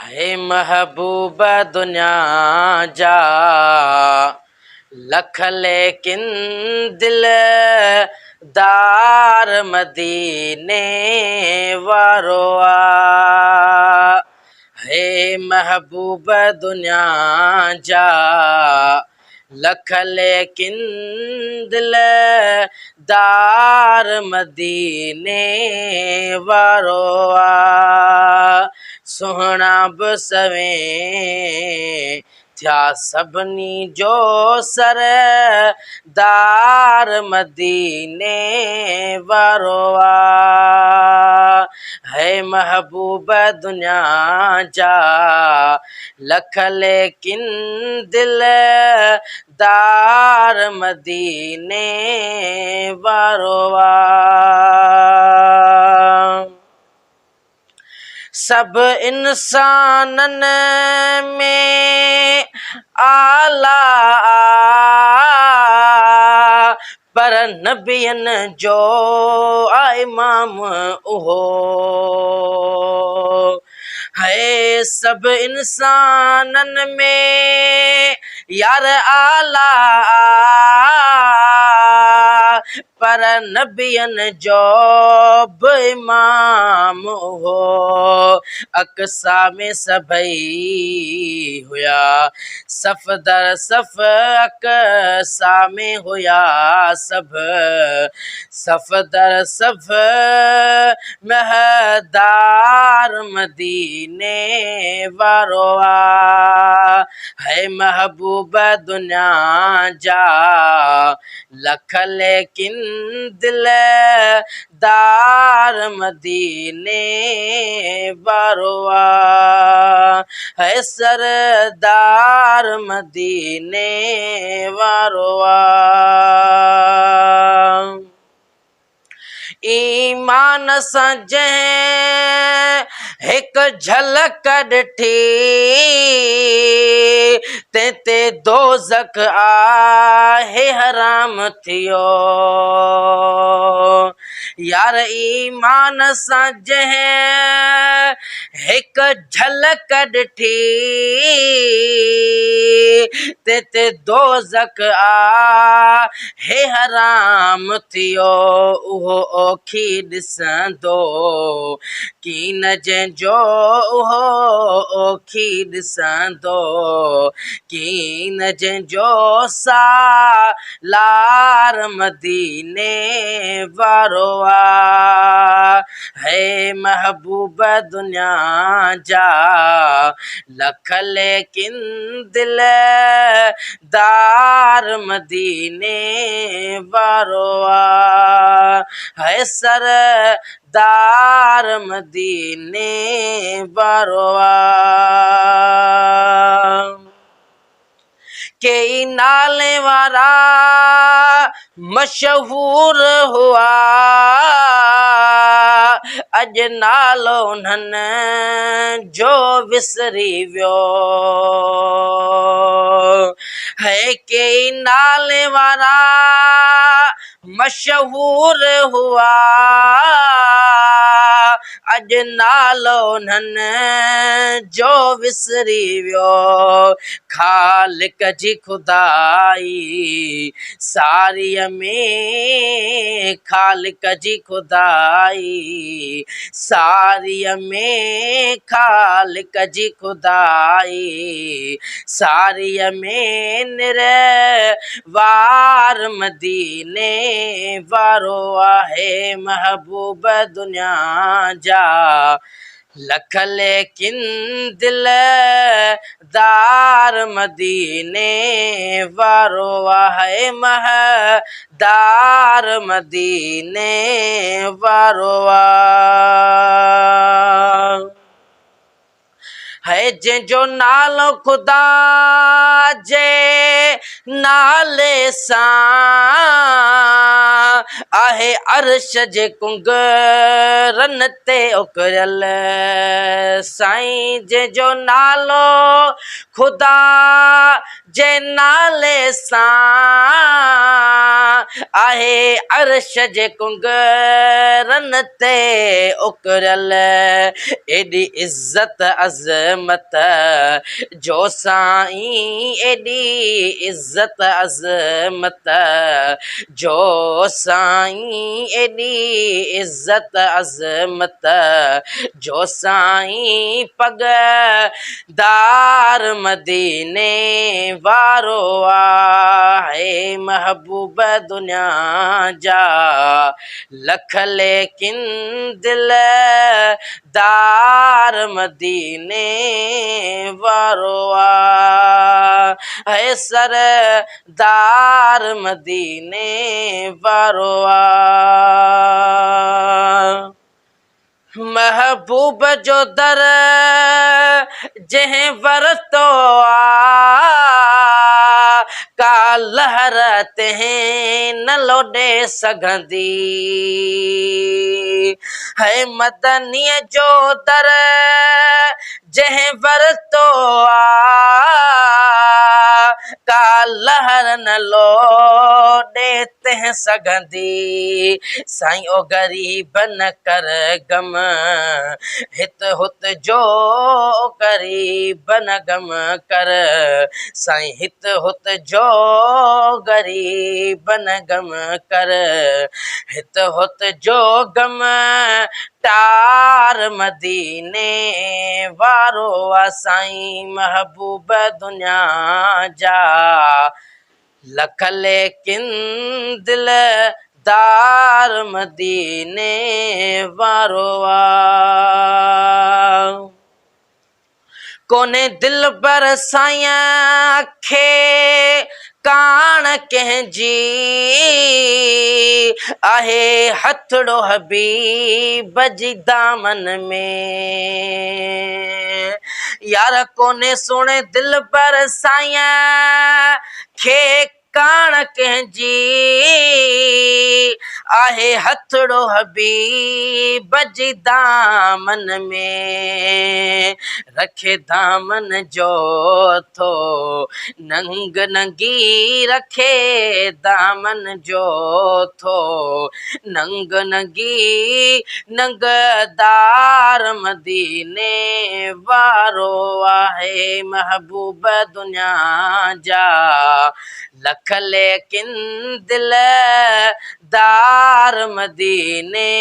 हे महबूब दुनिया जा लख लेकिन दिलदार मदीने वारो आ। हे महबूब दुनिया जा लख लेकिन दिलदार मदीने वारो आ। सुहणा बि सवें थिया सभिनी जो सरदार मदीने वारो आ। है महबूब दुनिया जा लख लेकिन दिलदार मदीने वारो आ। सब इंसानन में आला पर नबियन जो इमाम उहो है। सब इंसानन में यार आला पर नबियन जो इमाम हो। अक्सा में सभई हुआ सफ़ दर सफ़ अक्सा में हुआ सब सफ़ दर सफ़ महदार मदीने वारो आ। है महबूब दुनिया जा लख लेकिन दिलदार मदीने वारो आ। है सरदार मदीने वारो आ। ईमान सां जंहिं हिकु झलक ॾिठी ते दोज़ख आहे हराम थियो। यार ईमान सां जंहिं हिकु झलक ॾिठी ते दोज़ख आहे हराम थियो। उहो ओखी ॾिसंदो कीन जंहिंजो उहो ओखी ॾिसंदो कीन जंहिंजो सालार मदीने वारो आ। है महबूब दुनिया जा लख लेकिन दिलदार मदीने वारो आ। है सरदार मदीने वारो आ। कई नाले वारा मशहूर हुआ अॼु नालो उन्हनि जो विसरी वियो। है कई नाले वारा मशहूर हुआ अॼु नालो उन्हनि जो विसरी वियो। ख़ालिक जी खुदाई सारीअ में ख़ालिक जी खुदाई सारीअ में ख़ालिक जी खुदाई सारीअ में निरवार मदीने वारो आहे। महबूब दुनिया जा लख लेकिन दिलदार मदीने वारो आहे। महदार मदीने वारो आ। है जंहिंजो नालो खुदा जे नाले सां आहे अर्श जे कुंगरनि ते उकरियल साईं जंहिंजो नालो खुदा जे नाले सां आहे अर्श जे कुंगरनि ते उकरल एॾी इज़त अज़मत जो साईं एॾी इज़त अज़मत जो साईं एॾी इज़त अज़मत जो साईं पगदार मदीने वारो आहे महबूब दुनिया जा लख लेकिन दिलदार मदीने वारो आहे सरदार मदीने वारो आहे महबूब जो दर जंहिं वरतो का लहर तंहिं न लोॾे सघंदी है मदनीअ जो दर जंहिं वरतो का लहर न लोॾे तंहिं सघंदी साईं ओ ग़रीब न कर गम हित हुत जो ग़रीब न गम कर साईं हित हुत जो ग़रीब न गम कर हित हुत जो गम तार मदीने वारो आहे साईं महबूब दुनिया जा लख लेकिन दिलदार मदीने वारो आहे कोने दिल पर साईं खे कान कंहिंजी आहे हथड़ो हबीब जी दामन में यार कोने सोने दिल पर साईं खे कान कंहिंजी आहे हथड़ो हबीब जी दामन में रखे दामन जो थो नंग नंगी रखे दामन जो थो नंग नंगी नंगदार मदीने वारो आहे महबूब दुनिया जा लख लेकिन दिलदार मदीने